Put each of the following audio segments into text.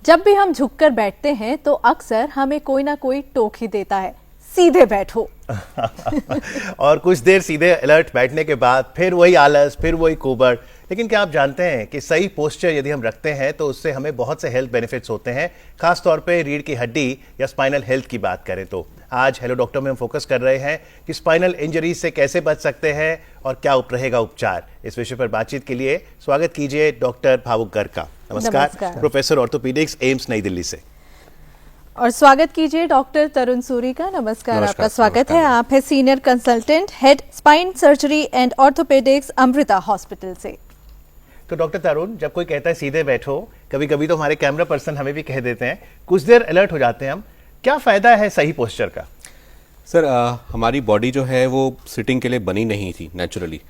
जब भी हम झुककर बैठते हैं तो अक्सर हमें कोई ना कोई टोक ही देता है, सीधे बैठो। और कुछ देर सीधे अलर्ट बैठने के बाद फिर वही आलस, फिर वही कुबड़। लेकिन क्या आप जानते हैं कि सही पोस्चर यदि हम रखते हैं तो उससे हमें बहुत से हेल्थ बेनिफिट्स होते हैं, खास तौर पे रीढ़ की हड्डी या स्पाइनल हेल्थ की बात करें तो। आज हेलो डॉक्टर में हम फोकस कर रहे हैं कि स्पाइनल इंजरीज से कैसे बच सकते हैं और क्या रहेगा उपचार। इस विषय पर बातचीत के लिए स्वागत कीजिए डॉक्टर भावुक गर्ग का। नमस्कार। प्रोफेसर ऑर्थोपेडिक्स, एम्स नई दिल्ली से। और स्वागत कीजिए डॉक्टर तरुण सूरी का। नमस्कार, आपका स्वागत है। आप है senior consultant, head spine surgery and orthopaedics, Amrita hospital से। तो डॉक्टर तरुण, जब कोई कहता है सीधे बैठो, कभी कभी तो हमारे कैमरा पर्सन हमें भी कह देते हैं, कुछ देर अलर्ट हो जाते हैं हम। क्या फायदा है सही पोस्चर का? सर, हमारी बॉडी जो है वो सिटिंग के लिए बनी नहीं थी नेचुरली।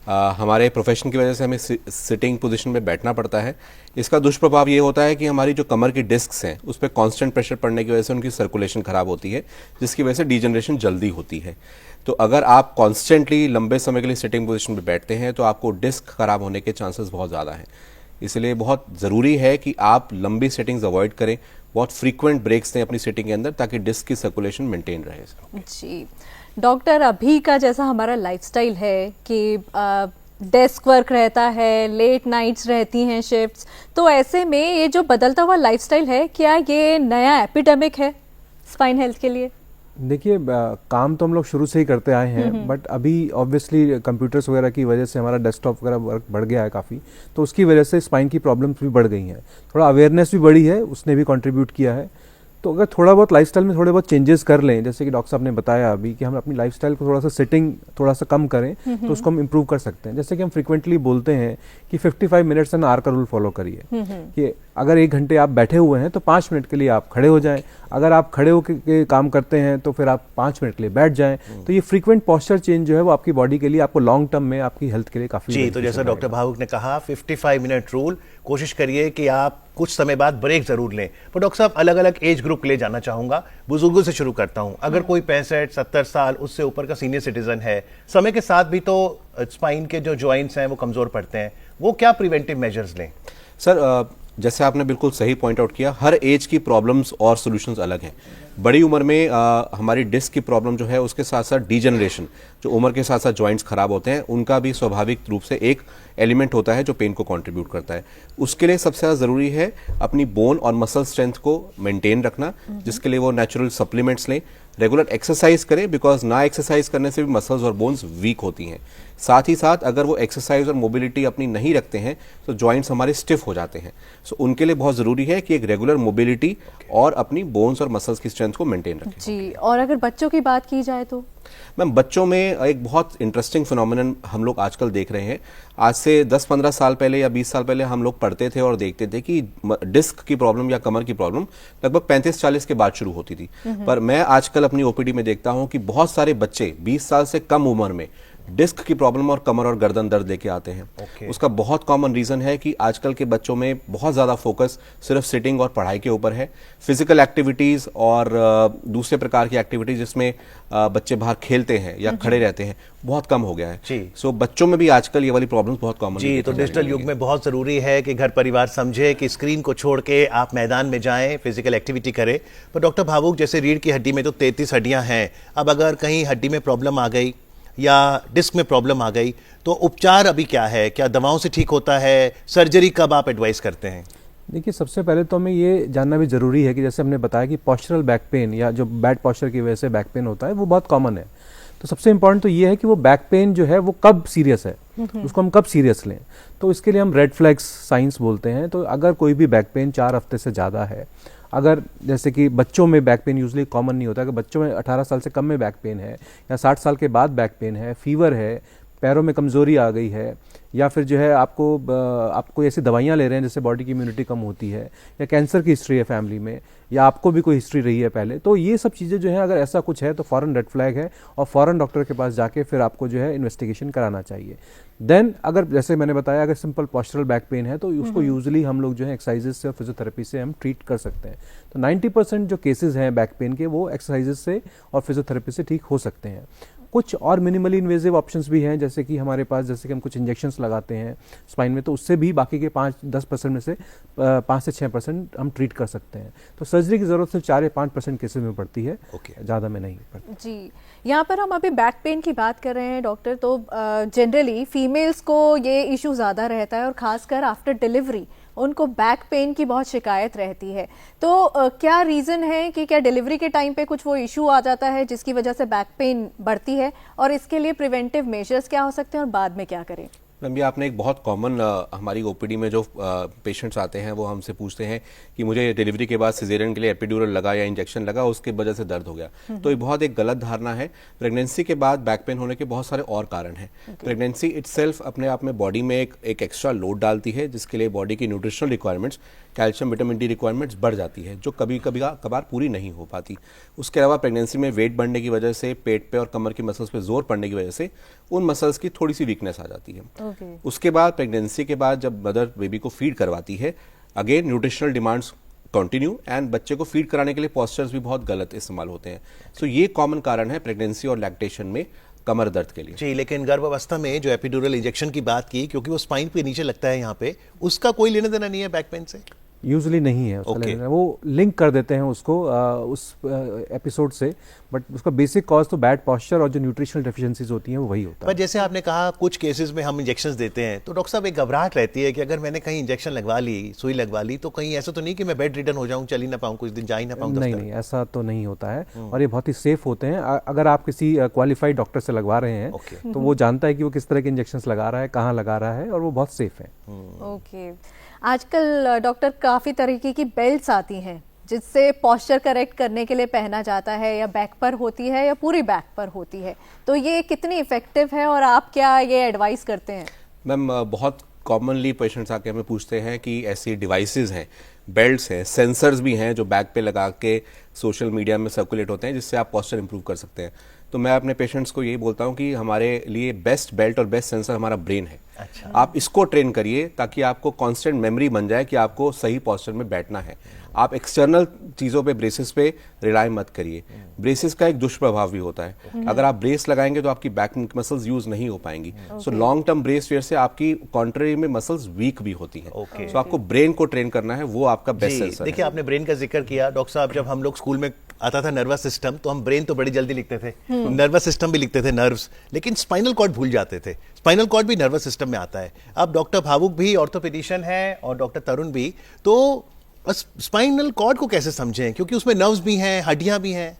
हमारे प्रोफेशन की वजह से हमें सिटिंग पोजीशन में बैठना पड़ता है। इसका दुष्प्रभाव ये होता है कि हमारी जो कमर की डिस्क्स हैं उस पर कांस्टेंट प्रेशर पड़ने की वजह से उनकी सर्कुलेशन खराब होती है, जिसकी वजह से डिजनरेशन जल्दी होती है। तो अगर आप कॉन्स्टेंटली लंबे समय के लिए सिटिंग पोजीशन में बैठते हैं तो आपको डिस्क खराब होने के चांसेस बहुत ज़्यादा हैं। इसलिए बहुत ज़रूरी है कि आप लंबी सिटिंग्स अवॉइड करें, बहुत फ्रीक्वेंट ब्रेक्स दें अपनी सिटिंग के अंदर, ताकि डिस्क की सर्कुलेशन मेंटेन रहे। जी डॉक्टर, अभी का जैसा हमारा लाइफस्टाइल है कि डेस्क वर्क रहता है, लेट नाइट्स रहती हैं शिफ्ट्स, तो ऐसे में ये जो बदलता हुआ लाइफस्टाइल है, क्या ये नया एपिडेमिक है स्पाइन हेल्थ के लिए? देखिए, काम तो हम लोग शुरू से ही करते आए हैं, बट अभी ऑब्वियसली कंप्यूटर्स वगैरह की वजह से हमारा डेस्कटॉप वगैरह वर्क बढ़ गया है काफ़ी, तो उसकी वजह से स्पाइन की प्रॉब्लम्स भी बढ़ गई हैं। थोड़ा अवेयरनेस भी बढ़ी है, उसने भी कंट्रीब्यूट किया है। तो अगर थोड़ा बहुत लाइफस्टाइल में थोड़े बहुत चेंजेस कर लें, जैसे कि डॉक्टर साहब ने बताया अभी कि हम अपनी लाइफस्टाइल को थोड़ा सा सिटिंग थोड़ा सा कम करें तो उसको हम इम्प्रूव कर सकते हैं। जैसे कि हम फ्रीक्वेंटली बोलते हैं कि 55 मिनट्स एन आवर का रूल फॉलो करिए, कि अगर 1 घंटे आप बैठे हुए हैं तो 5 मिनट के लिए आप खड़े हो जाएं। अगर आप खड़े होकर काम करते हैं तो फिर आप 5 मिनट के लिए बैठ जाएं। तो ये फ्रीक्वेंट पोस्चर चेंज जो है वो आपकी बॉडी के लिए, आपको लॉन्ग टर्म में आपकी हेल्थ के लिए काफी जी। तो जैसा डॉक्टर भावुक ने कहा, 55 मिनट रूल, कोशिश करिए कि आप कुछ समय बाद ब्रेक जरूर लें। पर डॉक्टर साहब, अलग अलग एज ग्रुप के लिए जाना चाहूंगा। बुजुर्गों से शुरू करता हूं। अगर कोई 65-70 साल उससे ऊपर का सीनियर सिटीजन है, समय के साथ भी तो स्पाइन के जो जॉइंट्स हैं वो कमजोर पड़ते हैं, वो क्या प्रिवेंटिव मेजर्स लें? सर, जैसे आपने बिल्कुल सही पॉइंट आउट किया, हर एज की प्रॉब्लम्स और सॉल्यूशंस अलग हैं। बड़ी उम्र में हमारी डिस्क की प्रॉब्लम जो है, उसके साथ साथ डिजनरेशन, जो उम्र के साथ साथ जॉइंट्स खराब होते हैं, उनका भी स्वाभाविक रूप से एक एलिमेंट होता है जो पेन को कंट्रीब्यूट करता है। उसके लिए सबसे ज़्यादा ज़रूरी है अपनी बोन और मसल स्ट्रेंथ को मेंटेन रखना, जिसके लिए वो नेचुरल सप्लीमेंट्स लें, रेगुलर एक्सरसाइज करें, बिकॉज ना एक्सरसाइज करने से भी मसल्स और बोन्स वीक होती हैं। साथ ही साथ अगर वो एक्सरसाइज और मोबिलिटी अपनी नहीं रखते हैं तो जॉइंट्स हमारे स्टिफ हो जाते हैं। सो उनके लिए बहुत ज़रूरी है कि एक रेगुलर मोबिलिटी और अपनी बोन्स और मसल्स की स्ट्रेंथ को मेंटेन रखें। जी। और अगर बच्चों की बात की जाए तो मैम, बच्चों में एक बहुत इंटरेस्टिंग फिनोमिनन हम लोग आजकल देख रहे हैं। आज से 10-15 साल पहले या 20 साल पहले हम लोग पढ़ते थे और देखते थे कि डिस्क की प्रॉब्लम या कमर की प्रॉब्लम लगभग 35-40 के बाद शुरू होती थी। पर मैं आजकल अपनी ओपीडी में देखता हूं कि बहुत सारे बच्चे 20 साल से कम उम्र में डिस्क की प्रॉब्लम और कमर और गर्दन दर्द लेके आते हैं। उसका बहुत कॉमन रीजन है कि आजकल के बच्चों में बहुत ज्यादा फोकस सिर्फ सिटिंग और पढ़ाई के ऊपर है। फिजिकल एक्टिविटीज और दूसरे प्रकार की एक्टिविटीज जिसमें बच्चे बाहर खेलते हैं या खड़े रहते हैं, बहुत कम हो गया है। सो बच्चों में भी आजकल ये वाली प्रॉब्लम्स बहुत कॉमन जी। तो डिजिटल युग में बहुत जरूरी है कि घर परिवार समझे कि स्क्रीन को छोड़ के आप मैदान में जाएं, फिजिकल एक्टिविटी करें। पर डॉक्टर भावुक, जैसे रीढ़ की हड्डी में तो 33 हड्डियां हैं, अब अगर कहीं हड्डी में प्रॉब्लम आ गई या डिस्क में प्रॉब्लम आ गई तो उपचार अभी क्या है? क्या दवाओं से ठीक होता है? सर्जरी कब आप एडवाइस करते हैं? देखिए, सबसे पहले तो हमें ये जानना भी ज़रूरी है कि जैसे हमने बताया कि पोस्चरल बैक पेन या जो बैड पोस्चर की वजह से बैक पेन होता है वो बहुत कॉमन है। तो सबसे इंपॉर्टेंट तो ये है कि वो बैक पेन जो है वो कब सीरियस है, उसको हम कब सीरियस लें। तो इसके लिए हम रेड फ्लैग्स साइंस बोलते हैं। तो अगर कोई भी बैक पेन 4 हफ्ते से ज़्यादा है, अगर जैसे कि बच्चों में बैक पेन यूजुअली कॉमन नहीं होता, अगर बच्चों में 18 साल से कम में बैक पेन है या 60 साल के बाद बैक पेन है, फीवर है, पैरों में कमज़ोरी आ गई है, या फिर जो है आप कोई ऐसी दवाइयाँ ले रहे हैं जिससे बॉडी की इम्यूनिटी कम होती है, या कैंसर की हिस्ट्री है फैमिली में, या आपको भी कोई हिस्ट्री रही है पहले, तो ये सब चीज़ें जो है अगर ऐसा कुछ है तो फ़ौरन रेड फ्लैग है और फ़ौरन डॉक्टर के पास जाके फिर आपको जो है इन्वेस्टिगेशन कराना चाहिए। देन अगर जैसे मैंने बताया, अगर सिंपल पोस्चरल बैक पेन है तो उसको यूजुअली हम लोग जो है एक्सरसाइजेज से और फिजियोथेरेपी से हम ट्रीट कर सकते हैं। तो 90% जो केसेस हैं बैक पेन के वो एक्सरसाइजेज से और फिजियोथेरेपी से ठीक हो सकते हैं। कुछ और मिनिमली इन्वेजिव ऑप्शंस भी हैं, जैसे कि हमारे पास, जैसे कि हम कुछ इंजेक्शंस लगाते हैं स्पाइन में, तो उससे भी बाकी के 5-10% में से 5 से 6% हम ट्रीट कर सकते हैं। तो सर्जरी की ज़रूरत सिर्फ 4 या 5% केसेस में पड़ती है, ज़्यादा में नहीं पड़ती। जी, यहाँ पर हम अभी बैक पेन की बात कर रहे हैं डॉक्टर, तो जनरली फीमेल्स को ये इशू ज़्यादा रहता है और ख़ासकर आफ्टर डिलीवरी उनको बैक पेन की बहुत शिकायत रहती है। तो क्या रीज़न है कि क्या डिलीवरी के टाइम पे कुछ वो इशू आ जाता है जिसकी वजह से बैक पेन बढ़ती है, और इसके लिए प्रिवेंटिव मेजर्स क्या हो सकते हैं और बाद में क्या करें? मैम, ये आपने एक बहुत कॉमन हमारी ओपीडी में जो पेशेंट्स आते हैं वो हमसे पूछते हैं कि मुझे डिलीवरी के बाद सिजेरियन के लिए एपिड्यूरल लगा या इंजेक्शन लगा, उसकी वजह से दर्द हो गया। तो ये बहुत एक गलत धारणा है। प्रेगनेंसी के बाद बैक पेन होने के बहुत सारे और कारण हैं। प्रेगनेंसी इटसेल्फ अपने आप में बॉडी में एक एक्स्ट्रा लोड डालती है, जिसके लिए बॉडी की nutritional requirements, calcium, vitamin D requirements बढ़ जाती है, जो कभी कभार पूरी नहीं हो पाती। उसके अलावा प्रेगनेंसी में वेट बढ़ने की वजह से पेट पे और कमर की मसल्स पे जोर पड़ने की वजह से उन मसल्स की थोड़ी सी वीकनेस आ जाती है। उसके बाद प्रेगनेंसी के बाद जब मदर बेबी को फीड करवाती है, again nutritional demands continue, and बच्चे को फीड कराने के लिए पॉस्चर्स भी बहुत गलत इस्तेमाल होते हैं। सो ये कॉमन कारण है प्रेगनेंसी और लैक्टेशन में कमर दर्द के लिए। जी, लेकिन गर्भावस्था में जो एपिड्यूरल इंजेक्शन की बात की, क्योंकि वो स्पाइन पे नीचे लगता है यहाँ पे, उसका कोई लेना देना नहीं है बैक पेन से? यूजुअली नहीं है उसका लेना, वो लिंक कर देते हैं उसको उस एपिसोड से, बट उसका बेसिक कॉज तो बैड पॉस्चर और जो न्यूट्रिशनल डेफिशिएंसीज होती हैं वो वही होता है। पर जैसे आपने कहा कुछ केसेस में हम इंजेक्शंस देते हैं, तो डॉक्टर साहब एक घबराहट रहती है कि अगर मैंने कहीं इंजेक्शन लगवा ली, सुई लगवा ली, तो कहीं ऐसा तो नहीं कि मैं बेड रिडन हो जाऊं, चल ही ना पाऊं, कुछ दिन जा ही ना पाऊं? नहीं, ऐसा तो नहीं होता है, और ये बहुत ही सेफ होते हैं। अगर आप किसी क्वालिफाइड डॉक्टर से लगवा रहे हैं तो वो जानता है कि वो किस तरह के इंजेक्शंस लगा रहा है, कहाँ लगा रहा है, और वो बहुत सेफ है। ओके, आजकल डॉक्टर काफ़ी तरीके की बेल्ट्स आती हैं जिससे पोस्चर करेक्ट करने के लिए पहना जाता है, या बैक पर होती है या पूरी बैक पर होती है, तो ये कितनी इफेक्टिव है और आप क्या ये एडवाइस करते हैं? मैम, बहुत कॉमनली पेशेंट्स आके हमें पूछते हैं कि ऐसी डिवाइसेस हैं, बेल्ट्स हैं, सेंसर्स भी हैं जो बैक पे लगा के सोशल मीडिया में सर्कुलेट होते हैं, जिससे आप पोस्चर इंप्रूव कर सकते हैं। तो मैं अपने पेशेंट्स को यही बोलता हूं कि हमारे लिए बेस्ट बेल्ट और बेस्ट सेंसर हमारा ब्रेन है। अच्छा। आप इसको ट्रेन करिए ताकि आपको कांस्टेंट मेमोरी बन जाए कि आपको सही पोस्चर में बैठना है। आप एक्सटर्नल चीज़ों पे, ब्रेसेस पे रिलाय मत करिए। ब्रेसेस का एक दुष्प्रभाव भी होता है। अगर आप ब्रेस लगाएंगे तो आपकी बैक मसल्स यूज नहीं हो पाएंगी। So long term brace wear से आपकी कॉन्ट्ररी में मसल्स वीक भी होती है। सो आपको ब्रेन को ट्रेन करना है, वो आपका बेस्ट सेंसर है। देखिए, आपने ब्रेन का जिक्र किया डॉक्टर साहब, जब हम लोग स्कूल में आता था नर्वस सिस्टम, तो हम ब्रेन तो बड़ी जल्दी लिखते थे, नर्वस सिस्टम भी लिखते थे, नर्व्स, लेकिन स्पाइनल कॉर्ड भूल जाते थे। स्पाइनल कॉर्ड भी नर्वस सिस्टम में आता है। अब डॉक्टर भावुक भी ऑर्थोपेडिशियन है और डॉक्टर तरुण भी, तो स्पाइनल कॉर्ड को कैसे समझें, क्योंकि उसमें नर्व्स भी हैं, हड्डियां भी हैं?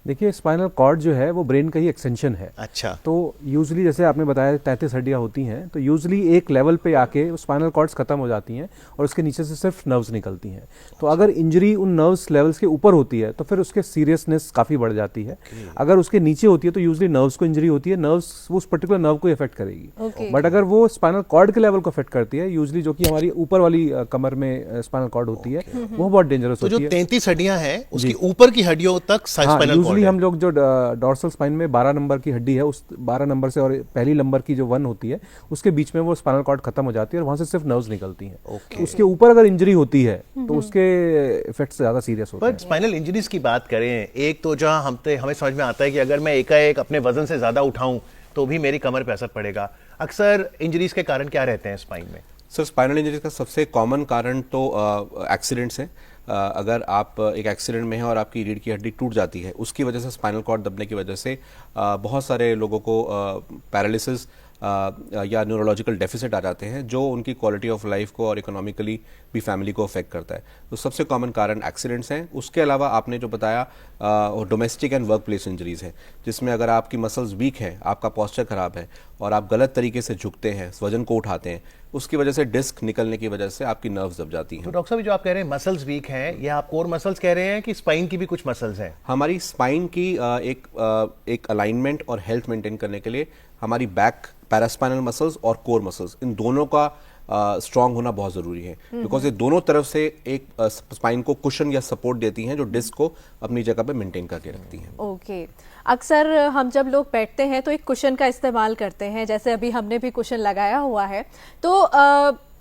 देखिए, स्पाइनल कॉर्ड जो है वो ब्रेन का ही एक्सटेंशन है। अच्छा। तो यूजुअली जैसे आपने बताया 33 हड्डियां होती हैं, तो यूजुअली एक लेवल पे आके स्पाइनल कॉर्ड्स खत्म हो जाती हैं और उसके नीचे से सिर्फ नर्व्स निकलती हैं। तो अगर इंजरी उन नर्व्स लेवल्स के ऊपर होती है तो फिर उसके सीरियसनेस काफ़ी बढ़ जाती है। अगर उसके नीचे होती है तो यूजुअली नर्व्स को इंजरी होती है, नर्व्स उस पर्टिकुलर नर्व को इफेक्ट करेगी। बट अगर वो स्पाइनल कॉर्ड के लेवल को इफेक्ट करती है, यूजुअली जो कि हमारी ऊपर वाली कमर में स्पाइनल कॉर्ड होती है, वो बहुत डेंजरस होती है। तो जो 33 हड्डियां हैं उसकी ऊपर की हड्डियों तक स्पाइनल कॉर्ड है। हम लोग जो डॉर्सल स्पाइन में 12 नंबर की हड्डी है, उस 12 नंबर से और पहली नंबर की जो 1 होती है उसके बीच में वो स्पाइनल कॉर्ड खत्म हो जाती है और वहां से सिर्फ नर्व्स निकलती हैं। तो उसके ऊपर अगर इंजरी होती है तो उसके इफेक्ट्स ज्यादा सीरियस होते हैं। पर स्पाइनल इंजरीज की बात करें, एक तो जहां हमें समझ में आता है कि अगर मैं एकाएक अपने वजन से ज्यादा उठाऊं तो भी मेरी कमर पे असर पड़ेगा। अक्सर इंजरीज के कारण क्या रहते हैं स्पाइन में? सर, स्पाइनल इंजरीज का सबसे कॉमन कारण तो एक्सीडेंट्स है। अगर आप एक एक्सीडेंट में हैं और आपकी रीढ़ की हड्डी टूट जाती है, उसकी वजह से स्पाइनल कॉर्ड दबने की वजह से बहुत सारे लोगों को पैरालिसिस या न्यूरोलॉजिकल डेफिसिट आ जाते हैं, जो उनकी क्वालिटी ऑफ लाइफ को और इकोनॉमिकली भी फैमिली को अफेक्ट करता है। तो सबसे कॉमन कारण एक्सीडेंट्स हैं। उसके अलावा आपने जो बताया domestic and work place injuries है, जिसमें अगर आपकी मसल्स वीक है, आपका पॉस्चर खराब है और आप गलत तरीके से झुकते हैं, वजन को उठाते हैं, उसकी वजह से डिस्क निकलने की वजह से आपकी नर्व्स दब जाती हैं। तो डॉक्टर साहब, जो आप कह रहे हैं मसल्स वीक हैं, ये आप कोर मसल्स कह रहे हैं कि स्पाइन की भी कुछ मसल्स हैं? हमारी स्पाइन की एक अलाइनमेंट और हेल्थ मेंटेन करने के लिए हमारी बैक, पैरास्पाइनल मसल्स और कोर मसल्स, इन दोनों का स्ट्रांग होना बहुत जरूरी है, बिकॉज ये दोनों तरफ से एक स्पाइन को कुशन या सपोर्ट देती हैं, जो डिस्क को अपनी जगह पे मेंटेन करके रखती हैं। ओके। अक्सर हम जब लोग बैठते हैं तो एक कुशन का इस्तेमाल करते हैं, जैसे अभी हमने भी कुशन लगाया हुआ है। तो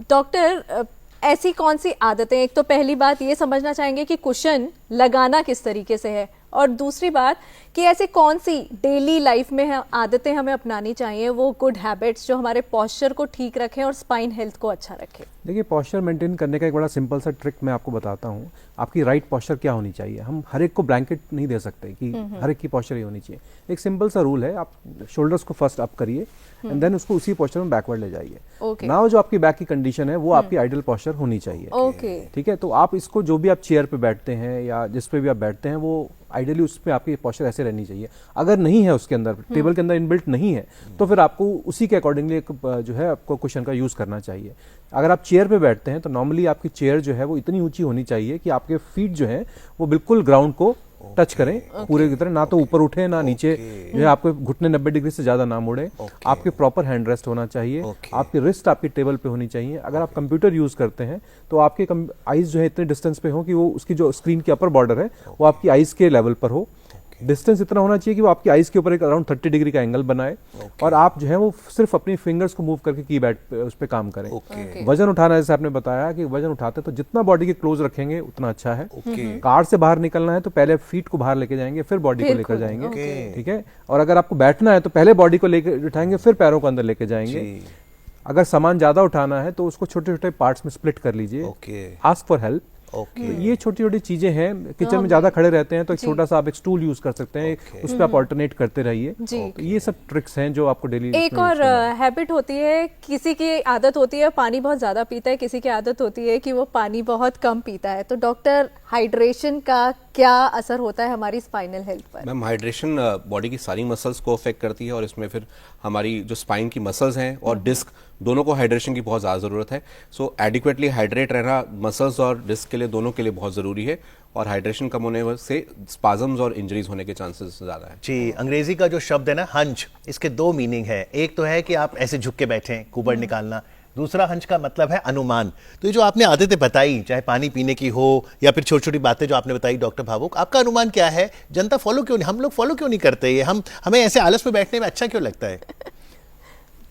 डॉक्टर, ऐसी कौन सी आदतें, एक तो पहली बात ये समझना चाहेंगे कि कुशन लगाना किस तरीके से है, और दूसरी बात कि ऐसी कौन सी डेली लाइफ में आदतें हमें अपनानी चाहिए, वो गुड हैबिट्स जो हमारे पॉस्चर को ठीक रखें और स्पाइन हेल्थ को अच्छा रखें? देखिए, पॉस्चर मेंटेन करने का एक बड़ा सिंपल सा ट्रिक मैं आपको बताता हूँ। आपकी राइट पॉस्चर क्या होनी चाहिए। हम हर एक को ब्लैंकेट नहीं दे सकते कि हर एक की पॉस्चर ही होनी चाहिए। एक सिंपल सा रूल है, आप शोल्डर्स को फर्स्ट अप करिए एंड देन उसको उसी पॉस्चर में बैकवर्ड ले जाइए। Okay. नाउ जो आपकी बैक की कंडीशन है वो आपकी आइडियल पॉस्चर होनी चाहिए। ओके, ठीक है, तो आप इसको जो भी आप चेयर पे बैठते हैं या जिस पे भी आप बैठते हैं वो आइडियली उस पे आपकी पॉस्चर ऐसे रहनी चाहिए। अगर नहीं है उसके अंदर, टेबल के अंदर इनबिल्ट नहीं है, तो फिर आपको उसी के अकॉर्डिंगली एक जो है आपको कुशन का यूज करना चाहिए। अगर आप चेयर पे बैठते हैं तो नॉर्मली आपकी चेयर जो है वो इतनी ऊंची होनी चाहिए कि आपके फीट जो है वो बिल्कुल ग्राउंड को टच करें पूरे की तरह, ना तो ऊपर उठे ना नीचे, जो है आपके घुटने 90 डिग्री से ज्यादा ना मुड़े। आपके प्रॉपर हैंड रेस्ट होना चाहिए। आपकी रिस्ट आपकी टेबल पे होनी चाहिए। अगर आप कंप्यूटर यूज करते हैं तो आपके आईज जो है इतने डिस्टेंस पे हो कि वो उसकी जो स्क्रीन की अपर बॉर्डर है वो आपकी आईज के लेवल पर हो। डिस्टेंस इतना होना चाहिए कि वो आपकी आईज के ऊपर एक अराउंड 30 डिग्री का एंगल बनाए। और आप जो है वो सिर्फ अपनी फिंगर्स को मूव करके कीबैड पे उस पे काम करें। वजन उठाना, जैसे आपने बताया कि वजन उठाते हैं तो जितना बॉडी के क्लोज रखेंगे उतना अच्छा है। कार से बाहर निकलना है तो पहले फीट को बाहर लेके जाएंगे फिर बॉडी को लेकर जाएंगे। ठीक है, और अगर आपको बैठना है तो पहले बॉडी को लेकर उठाएंगे फिर पैरों को अंदर लेके जाएंगे। अगर सामान ज्यादा उठाना है तो उसको छोटे छोटे पार्ट्स में स्प्लिट कर लीजिए। Ask for help. तो ये छोटी छोटी चीजें हैं। किचन में ज्यादा खड़े रहते हैं तो एक छोटा सा आप एक स्टूल यूज कर सकते हैं, उस पर आप ऑल्टरनेट करते रहिए। तो ये सब ट्रिक्स हैं जो आपको डेली। एक और हैबिट होती है, किसी की आदत होती है पानी बहुत ज्यादा पीता है, किसी की आदत होती है कि वो पानी बहुत कम पीता है। तो डॉक्टर, हाइड्रेशन का क्या असर होता है हमारी स्पाइनल हेल्थ पर? मैम, हाइड्रेशन बॉडी की सारी मसल्स को अफेक्ट करती है और इसमें फिर हमारी जो स्पाइन की मसल्स हैं और डिस्क, दोनों को हाइड्रेशन की बहुत ज़्यादा ज़रूरत है। सो एडिक्वेटली हाइड्रेट रहना मसल्स और डिस्क के लिए, दोनों के लिए बहुत ज़रूरी है। और हाइड्रेशन कम होने से स्पाजम्स और इंजरीज होने के चांसेस ज़्यादा है। जी, अंग्रेजी का जो शब्द है ना हंच, इसके दो मीनिंग है। एक तो है कि आप ऐसे झुक के बैठें, कुबड़ निकालना। दूसरा हंच का मतलब है अनुमान। तो ये जो आपने आदतें बताई, चाहे पानी पीने की हो या फिर छोटी छोटी बातें जो आपने बताई डॉक्टर भावुक, आपका अनुमान क्या है? जनता फॉलो क्यों नहीं, हम लोग फॉलो क्यों नहीं करते? ये हमें ऐसे आलस में बैठने में अच्छा क्यों लगता है?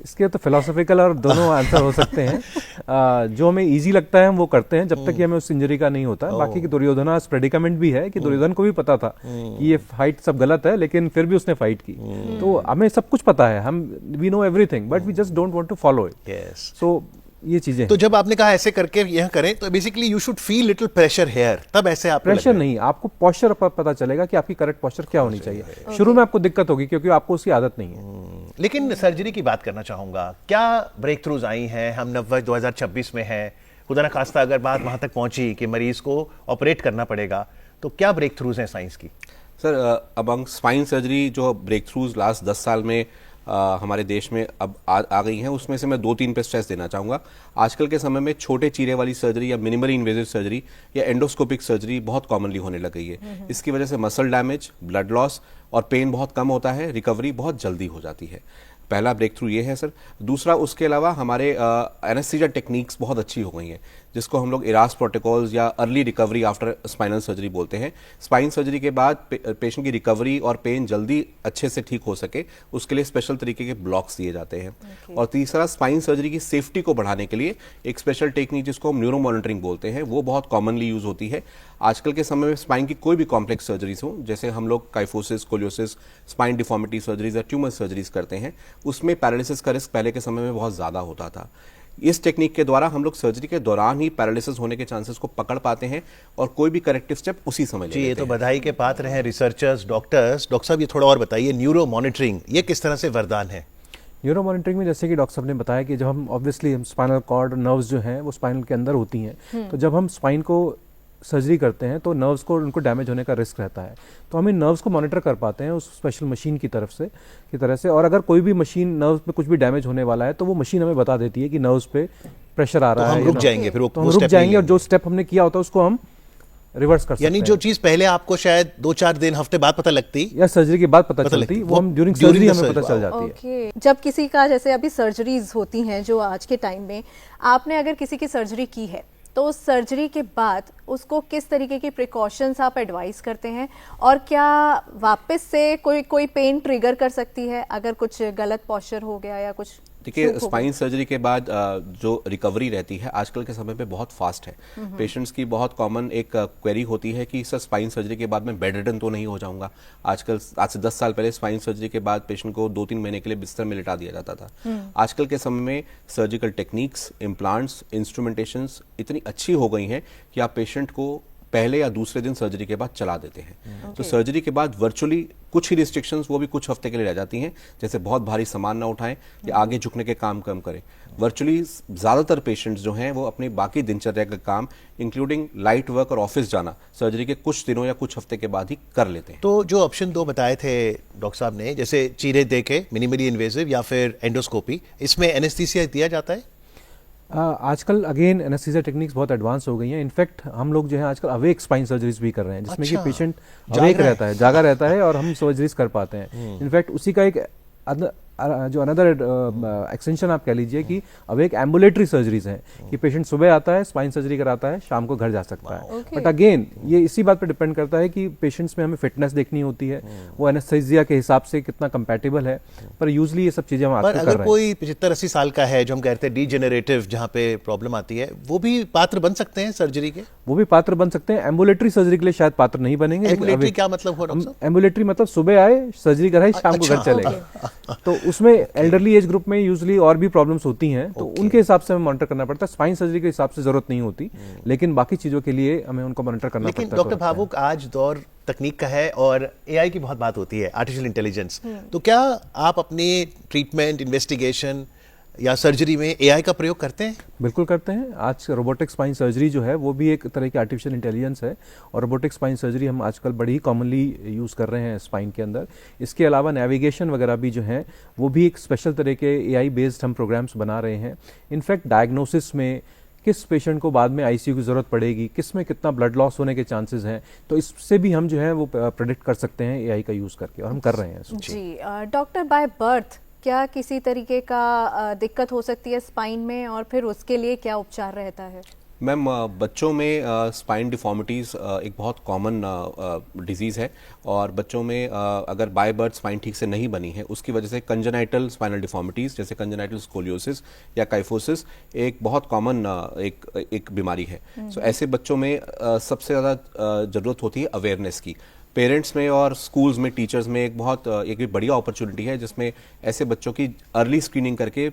इसके तो फिलोसॉफिकल और दोनों आंसर हो सकते हैं। जो हमें इजी लगता है हम वो करते हैं जब तक कि हमें उस इंजरी का नहीं होता। बाकी की दुर्योधनास प्रेडिकामेंट भी है कि दुर्योधन को भी पता था कि ये फाइट सब गलत है, लेकिन फिर भी उसने फाइट की। तो हमें सब कुछ पता है, हम we know everything but we just don't want to follow it. So ये चीजें। तो जब आपने कहा ऐसे करके यह करें, तो basically you should feel little pressure here, तब ऐसे आप प्रेशर नहीं, आपको पॉस्चर पर पता चलेगा कि आपकी करेक्ट पॉस्चर क्या होनी चाहिए। शुरू में आपको दिक्कत होगी क्योंकि आपको उसकी आदत नहीं है। लेकिन सर्जरी की बात करना चाहूंगा, क्या ब्रेक थ्रूज आई हैं? हम 2026 में हैं, खुदा न खास्ता अगर बात वहां तक पहुंची कि मरीज को ऑपरेट करना पड़ेगा, तो क्या ब्रेक थ्रूज हैं साइंस की? सर, अमंग स्पाइन सर्जरी जो ब्रेक थ्रूज लास्ट 10 साल में हमारे देश में अब आ गई हैं, उसमें से मैं 2-3 पे स्ट्रेस देना चाहूँगा। आजकल के समय में छोटे चीरे वाली सर्जरी या मिनिमली इन्वेजिव सर्जरी या एंडोस्कोपिक सर्जरी बहुत कॉमनली होने लग गई है। इसकी वजह से मसल डैमेज, ब्लड लॉस और पेन बहुत कम होता है, रिकवरी बहुत जल्दी हो जाती है। पहला ब्रेक थ्रू ये है सर। दूसरा, उसके अलावा हमारे एनेस्थीसिया टेक्निक्स बहुत अच्छी हो गई हैं, जिसको हम लोग इरास प्रोटोकॉल्स या early recovery after spinal surgery बोलते हैं। स्पाइन सर्जरी के बाद पेशेंट की रिकवरी और पेन जल्दी अच्छे से ठीक हो सके, उसके लिए स्पेशल तरीके के ब्लॉक्स दिए जाते हैं। और तीसरा, स्पाइन सर्जरी की सेफ्टी को बढ़ाने के लिए एक स्पेशल टेक्निक जिसको हम न्यूरो मॉनिटरिंग बोलते हैं, वो बहुत कॉमनली यूज होती है। आजकल के समय में स्पाइन की कोई भी कॉम्प्लेक्स सर्जरीज हो, जैसे हम लोग kyphosis, scoliosis, spine deformity surgeries या ट्यूमर सर्जरीज करते हैं, उसमें पैरालिसिस का रिस्क पहले के समय में बहुत ज्यादा होता था। इस टेक्निक के द्वारा हम लोग सर्जरी के दौरान ही पैरालिसिस होने के चांसेस को पकड़ पाते हैं और कोई भी करेक्टिव स्टेप उसी समय ले लेते हैं। ये तो बधाई के पात्र हैं रिसर्चर्स, डॉक्टर्स। डॉक्टर साहब, ये थोड़ा और बताइए, न्यूरो मॉनिटरिंग ये किस तरह से वरदान है? न्यूरो मॉनिटरिंग में जैसे कि डॉक्टर साहब ने बताया कि जब हम ऑब्वियसली हम स्पाइनल कॉर्ड, नर्व्स जो हैं वो स्पाइनल के अंदर होती हैं, तो जब हम स्पाइन को सर्जरी करते हैं तो नर्व्स को, उनको डैमेज होने का रिस्क रहता है। तो हम इन नर्व्स को मॉनिटर कर पाते हैं उस स्पेशल मशीन की तरह से। और अगर कोई भी मशीन नर्व्स पे कुछ भी डैमेज होने वाला है तो वो मशीन हमें बता देती है कि नर्व्स पे प्रेशर आ रहा है। हम रुक जाएंगे, फिर तो हम रुक जाएंगे और जो स्टेप हमने किया होता है उसको हम रिवर्स कर सकते हैं। यानी जो चीज पहले आपको शायद 2-4 दिन, हफ्ते बाद पता लगती या सर्जरी के बाद पता चलती, वो हम ड्यूरिंग सर्जरी हमें पता चल जाती है। जब किसी का, जैसे अभी सर्जरीज होती हैं जो आज के टाइम में, आपने अगर किसी की सर्जरी की है तो उस सर्जरी के बाद उसको किस तरीके की प्रिकॉशंस आप एडवाइस करते हैं? और क्या वापस से कोई पेन ट्रिगर कर सकती है अगर कुछ गलत पोस्चर हो गया या कुछ देखिए, स्पाइन सर्जरी के बाद जो रिकवरी रहती है आजकल के समय पे बहुत फास्ट है। पेशेंट्स की बहुत कॉमन एक क्वेरी होती है कि सर स्पाइन सर्जरी के बाद मैं बेड रिडन तो नहीं हो जाऊंगा। आजकल आज से 10 साल पहले स्पाइन सर्जरी के बाद पेशेंट को 2-3 महीने के लिए बिस्तर में लिटा दिया जाता था। आजकल के समय में सर्जिकल टेक्निक्स, इम्प्लांट्स, इंस्ट्रूमेंटेशंस इतनी अच्छी हो गई हैं कि आप पेशेंट को पहले या दूसरे दिन सर्जरी के बाद चला देते हैं। तो सर्जरी के बाद वर्चुअली कुछ ही रिस्ट्रिक्शंस वो भी कुछ हफ्ते के लिए रह जाती हैं, जैसे बहुत भारी सामान ना उठाएं या आगे झुकने के काम कम करें। वर्चुअली ज्यादातर पेशेंट्स जो हैं वो अपनी बाकी दिनचर्या का काम इंक्लूडिंग लाइट वर्क और ऑफिस जाना सर्जरी के कुछ दिनों या कुछ हफ्ते के बाद ही कर लेते हैं। तो जो ऑप्शन 2 बताए थे डॉक्टर साहब ने, जैसे चीरे दे के मिनिमली इन्वेजिव या फिर एंडोस्कोपी, इसमें एनेस्थीसिया दिया जाता है? आजकल अगेन एनेस्थीसिया टेक्निक्स बहुत एडवांस हो गई हैं। इनफैक्ट हम लोग जो है आजकल अवेक स्पाइन सर्जरीज भी कर रहे हैं, जिसमें कि पेशेंट अवेक रहता है, जागा रहता है और हम सर्जरीज कर पाते हैं। इनफैक्ट उसी का एक जो अनदर एक्सटेंशन आप कह लीजिए कि अब एक एम्बुलेटरी सर्जरीज हैं कि पेशेंट सुबह आता है, स्पाइन सर्जरी कराता है, शाम को घर जा सकता है। बट अगेन ये इसी बात पर डिपेंड करता है कि पेशेंट्स में हमें फिटनेस देखनी होती है, वो एनेस्थीसिया के हिसाब से कितना कंपैटिबल है। पर यूजली ये सब चीजें हम आजकल कर रहे हैं। अगर कोई 75-80 साल का है, जो हम कहते हैं डीजेनरेटिव, जहाँ पे प्रॉब्लम आती है, वो भी पात्र बन सकते हैं सर्जरी के? वो भी पात्र बन सकते हैं। एम्बुलेटरी सर्जरी के लिए शायद पात्र नहीं बनेंगे। एम्बुलेटरी क्या मतलब हो रहा है? एम्बुलेटरी मतलब सुबह आए, सर्जरी कराई, शाम को घर चले गए। तो उसमें एल्डरली एज ग्रुप में यूजुअली और भी प्रॉब्लम्स होती हैं, तो उनके हिसाब से हमें मॉनिटर करना पड़ता है। स्पाइन सर्जरी के हिसाब से जरूरत नहीं होती, लेकिन बाकी चीजों के लिए हमें उनको मॉनिटर करना पड़ता है। लेकिन डॉक्टर भावुक, आज दौर तकनीक का है और एआई की बहुत बात होती है, आर्टिफिशियल इंटेलिजेंस। तो क्या आप अपनी ट्रीटमेंट, इन्वेस्टिगेशन या सर्जरी में एआई का प्रयोग करते हैं? बिल्कुल करते हैं। आज रोबोटिक स्पाइन सर्जरी जो है वो भी एक तरह की आर्टिफिशियल इंटेलिजेंस है, और रोबोटिक स्पाइन सर्जरी हम आजकल बड़ी ही कॉमनली यूज़ कर रहे हैं स्पाइन के अंदर। इसके अलावा नेविगेशन वगैरह भी जो है वो भी एक स्पेशल तरह के एआई बेस्ड हम प्रोग्राम्स बना रहे हैं। इनफैक्ट डायग्नोसिस में किस पेशेंट को बाद में आईसीयू की जरूरत पड़ेगी, किस में कितना ब्लड लॉस होने के चांसेस हैं, तो इससे भी हम जो है वो प्रेडिक्ट कर सकते हैं एआई का यूज़ करके, और हम कर रहे हैं इसको। जी डॉक्टर, बाय बर्थ क्या किसी तरीके का दिक्कत हो सकती है स्पाइन में, और फिर उसके लिए क्या उपचार रहता है? मैम, बच्चों में स्पाइन डिफॉर्मिटीज़ एक बहुत कॉमन डिजीज़ है, और बच्चों में अगर बाय बर्थ स्पाइन ठीक से नहीं बनी है, उसकी वजह से कंजेनाइटल स्पाइनल डिफॉर्मिटीज़ जैसे कंजेनाइटल स्कोलियोसिस या काइफोसिस एक बहुत कॉमन एक बीमारी है। सो ऐसे बच्चों में सबसे ज़्यादा ज़रूरत होती है अवेयरनेस की। पेरेंट्स में और स्कूल्स में, टीचर्स में एक भी बढ़िया अपॉर्चुनिटी है जिसमें ऐसे बच्चों की अर्ली स्क्रीनिंग करके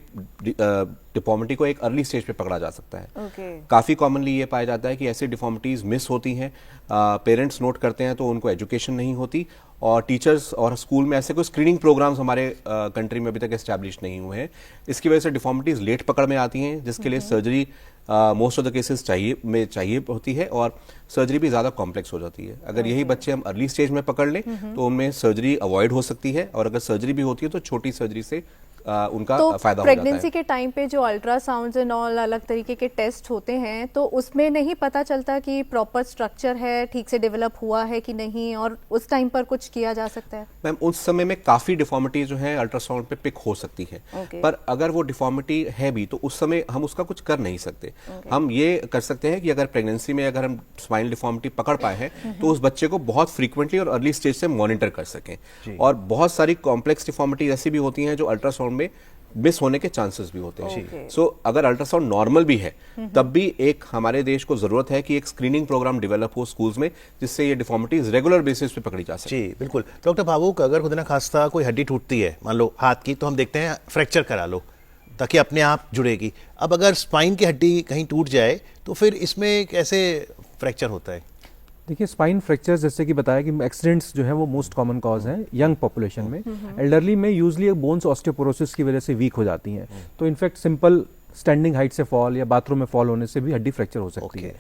डिफॉर्मिटी को एक अर्ली स्टेज पे पकड़ा जा सकता है। काफ़ी कॉमनली ये पाया जाता है कि ऐसी डिफॉर्मिटीज़ मिस होती हैं, पेरेंट्स नोट करते हैं तो उनको एजुकेशन नहीं होती, और टीचर्स और स्कूल में ऐसे कोई स्क्रीनिंग प्रोग्राम्स हमारे कंट्री में अभी तक एस्टैब्लिश नहीं हुए हैं। इसकी वजह से डिफॉर्मिटीज़ लेट पकड़ में आती हैं, जिसके लिए surgery most of the cases चाहिए होती है, और सर्जरी भी ज़्यादा कॉम्प्लेक्स हो जाती है। अगर यही बच्चे हम अर्ली स्टेज में पकड़ लें तो उनमें सर्जरी अवॉइड हो सकती है, और अगर सर्जरी भी होती है तो छोटी सर्जरी से उनका तो फायदा हो जाता है। प्रेगनेंसी के टाइम पे जो अल्ट्रासाउंड्स एंड ऑल अलग तरीके के टेस्ट होते हैं, तो उसमें नहीं पता चलता कि प्रॉपर स्ट्रक्चर है, ठीक से डेवलप हुआ है कि नहीं, और उस टाइम पर कुछ किया जा सकता है? मैम, उस समय में काफ़ी डिफॉर्मिटी जो है अल्ट्रासाउंड पे पिक हो सकती है। पर अगर वो डिफॉर्मिटी है भी तो उस समय हम उसका कुछ कर नहीं सकते। हम ये कर सकते हैं कि अगर प्रेगनेंसी में अगर हम स्पाइनल डिफॉर्मिटी पकड़ पाए हैं तो उस बच्चे को बहुत फ्रीक्वेंटली और अर्ली स्टेज से मॉनिटर कर सकें। और बहुत सारी कॉम्प्लेक्स डिफॉर्मिटी ऐसी भी होती हैं जो अल्ट्रासाउंड में मिस होने के चांसेस भी होते हैं। सो अगर अल्ट्रासाउंड नॉर्मल भी है तब भी एक हमारे देश को जरूरत है कि एक स्क्रीनिंग प्रोग्राम डेवलप हो स्कूल्स में, जिससे ये डिफॉर्मिटीज रेगुलर बेसिस पे पकड़ी जा सके। जी बिल्कुल। डॉक्टर भावुक, अगर खुदा ना खास्ता कोई हड्डी टूटती है, मान लो हाथ की, तो हम देखते हैं फ्रैक्चर करा लो ताकि अपने आप जुड़ेगी। अब अगर स्पाइन की हड्डी कहीं टूट जाए तो फिर इसमें कैसे फ्रैक्चर होता है? देखिए, स्पाइन फ्रैक्चर्स जैसे कि बताया कि एक्सीडेंट्स जो है वो मोस्ट कॉमन कॉज हैं यंग पॉपुलेशन में। एल्डरली में यूजुअली बोन्स ऑस्टियोपोरोसिस की वजह से वीक हो जाती हैं, तो इनफैक्ट सिंपल स्टैंडिंग हाइट से फॉल या बाथरूम में फॉल होने से भी हड्डी फ्रैक्चर हो सकती है।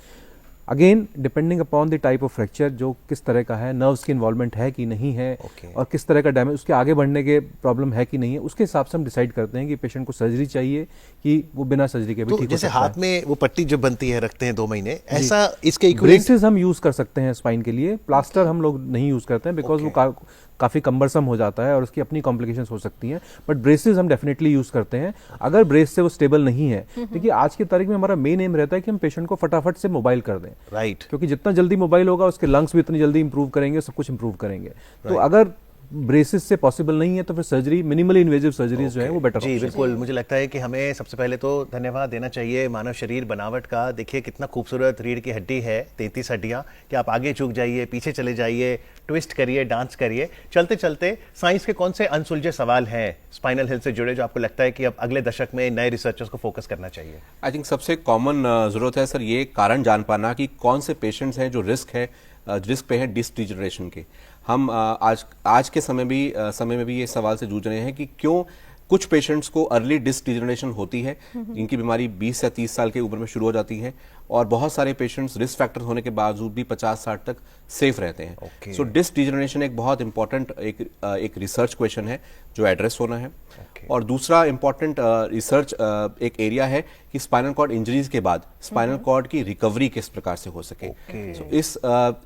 Again depending upon the type of fracture, जो किस तरह का है, नर्व्स की इन्वॉल्वमेंट है कि नहीं है, और किस तरह का डैमेज, उसके आगे बढ़ने के प्रॉब्लम है कि नहीं है, उसके हिसाब से हम डिसाइड करते हैं कि पेशेंट को सर्जरी चाहिए कि वो बिना सर्जरी के भी ठीक हो सकता है। जैसे हाथ में वो पट्टी जो बनती है, रखते हैं 2 महीने, ऐसा इसके इक्विवेलेंट ब्रेसेस हम यूज कर सकते हैं स्पाइन के लिए। प्लास्टर हम लोग नहीं यूज करते हैं बिकॉज वो काफी कम्बरसम हो जाता है और उसकी अपनी कॉम्प्लिकेशंस हो सकती हैं। बट ब्रेसेस हम डेफिनेटली यूज करते हैं अगर ब्रेस से वो स्टेबल नहीं है। देखिए, आज की तारीख में हमारा मेन एम रहता है कि हम पेशेंट को फटाफट से मोबाइल कर दें, राइट, क्योंकि जितना जल्दी मोबाइल होगा उसके लंग्स भी इतनी जल्दी इंप्रूव करेंगे, सब कुछ इंप्रूव करेंगे। तो अगर ब्रेसेस से पॉसिबल नहीं है तो फिर सर्जरी, मिनिमली इन्वेजिव सर्जरीज जो है वो बेटर जी बिल्कुल, मुझे लगता है कि हमें सबसे पहले तो धन्यवाद देना चाहिए मानव शरीर बनावट का। देखिए कितना खूबसूरत रीढ़ की हड्डी है, 33 हड्डियां, कि आप आगे झुक जाइए, पीछे चले जाइए, ट्विस्ट करिए, डांस करिए। चलते चलते साइंस के कौन से अनसुलझे सवाल हैं स्पाइनल हेल्थ से जुड़े जो आपको लगता है कि अब अगले दशक में नए रिसर्चर्स को फोकस करना चाहिए? आई थिंक सबसे कॉमन जरूरत है सर ये कारण जान पाना कि कौन से पेशेंट्स हैं जो रिस्क पे हैं डिस्क डिजनरेशन के। हम आज के समय में भी ये सवाल से जूझ रहे हैं कि क्यों कुछ पेशेंट्स को अर्ली डिस्क डिजनरेशन होती है, इनकी बीमारी 20 या 30 साल की उम्र में शुरू हो जाती है, और बहुत सारे पेशेंट्स रिस्क फैक्टर होने के बावजूद भी 50-60 तक सेफ रहते हैं। सो डिस्क डिजनरेशन एक बहुत इंपॉर्टेंट एक रिसर्च क्वेश्चन है जो एड्रेस होना है। और दूसरा इंपॉर्टेंट रिसर्च एक एरिया है कि स्पाइनल कॉर्ड इंजरीज के बाद स्पाइनल कॉर्ड की रिकवरी किस प्रकार से हो सके। So,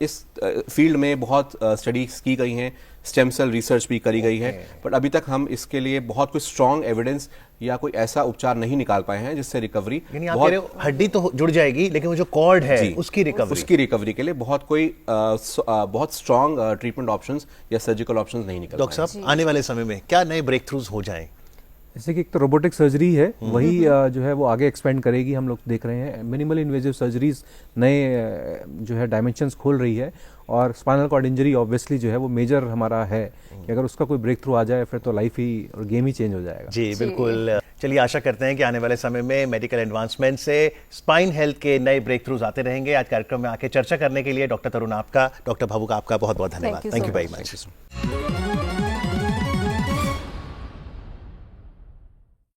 इस फील्ड में बहुत स्टडीज की गई हैं, स्टेम सेल रिसर्च भी करी गई है, बट अभी तक हम इसके लिए बहुत कुछ स्ट्रॉन्ग एविडेंस या कोई ऐसा उपचार नहीं निकाल पाए हैं जिससे रिकवरी, यानी आप कह रहे हो हड्डी तो जुड़ जाएगी लेकिन वो जो कॉर्ड है उसकी रिकवरी के लिए बहुत स्ट्रॉन्ग ट्रीटमेंट ऑप्शंस या सर्जिकल ऑप्शंस नहीं निकल। डॉक्टर साहब, आने वाले समय में क्या नए ब्रेक थ्रूज हो जाएं? जैसे कि एक तो रोबोटिक सर्जरी है, वही जो है वो आगे एक्सपेंड करेगी। हम लोग देख रहे हैं मिनिमल इन्वेजिव सर्जरीज नए जो है डायमेंशंस खोल रही है, और स्पाइनल कॉर्ड इंजरी ऑब्वियसली जो है वो मेजर हमारा है कि अगर उसका कोई ब्रेक थ्रू आ जाए फिर तो लाइफ ही और गेम ही चेंज हो जाएगा। जी बिल्कुल। चलिए आशा करते हैं कि आने वाले समय में मेडिकल एडवांसमेंट से स्पाइन हेल्थ के नए ब्रेक थ्रूज आते रहेंगे। आज कार्यक्रम में आके चर्चा करने के लिए डॉक्टर तरुण आपका, डॉक्टर भावुक आपका बहुत बहुत धन्यवाद। Thank you very much.